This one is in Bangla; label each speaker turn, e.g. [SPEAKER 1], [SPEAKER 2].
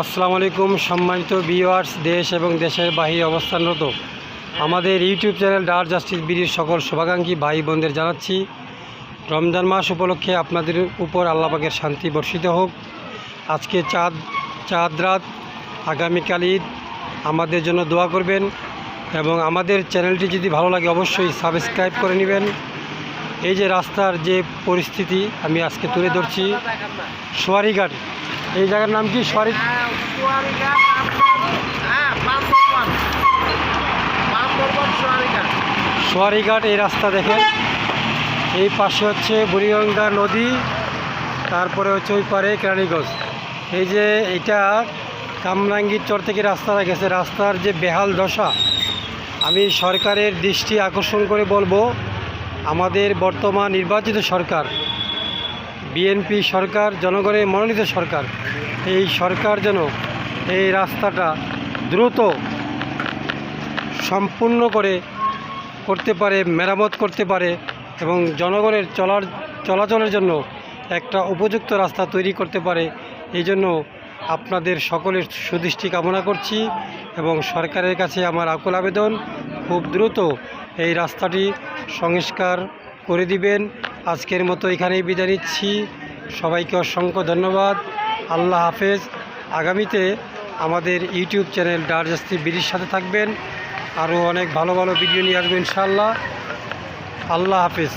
[SPEAKER 1] আসসালামু আলাইকুম সম্মানিত ভিউয়ার্স, দেশ এবং দেশের বাহিরে অবস্থানরত আমাদের ইউটিউব চ্যানেল ডার জাস্টিস বিডির সকল শুভাকাঙ্ক্ষী ভাই বোনদের জানাচ্ছি রমজান মাস উপলক্ষে আপনাদের উপর আল্লাহ পাকের শান্তি বর্ষিত হোক। আজকে চাঁদ রাত, আগামীকাল ঈদ, আমাদের জন্য দোয়া করবেন এবং আমাদের চ্যানেলটি যদি ভালো লাগে অবশ্যই সাবস্ক্রাইব করে নেবেন। এই যে রাস্তার যে পরিস্থিতি আমি আজকে তুলে ধরছি, সোয়ারিঘাট, এই জায়গার নাম কি? সোয়ারিঘাট। এই রাস্তা দেখেন, এই পাশে হচ্ছে বুড়িগঙ্গা নদী, তারপরে হচ্ছে ওই পারে কেরানীগঞ্জ। এই যে এটা কামরাঙ্গীর চর থেকে রাস্তাটা গেছে, রাস্তার যে বেহাল দশা, আমি সরকারের দৃষ্টি আকর্ষণ করে বলবো, আমাদের বর্তমান নির্বাচিত সরকার, বিএনপি সরকার, জনগণের মনোনীত সরকার, এই সরকার যেন এই রাস্তাটা দ্রুত সম্পূর্ণ করতে পারে, মেরামত করতে পারে এবং জনগণের চলাচলের জন্য একটা উপযুক্ত রাস্তা তৈরি করতে পারে। এই জন্য আপনাদের সকলের সুদৃষ্টি কামনা করছি এবং সরকারের কাছে আমার আকুল আবেদন, খুব দ্রুত এই রাস্তাটি সংস্কার করে দিবেন। আজকের মতো এখানেই বিদায় নিচ্ছি। সবাইকে অসংখ্য ধন্যবাদ। আল্লাহ হাফেজ। আগামীতে আমাদের ইউটিউব চ্যানেল ডার জাস্টিস বিডির সাথে থাকবেন, আরও অনেক ভালো ভালো ভিডিও নিয়ে আসবেন ইনশাআল্লাহ। আল্লাহ হাফেজ।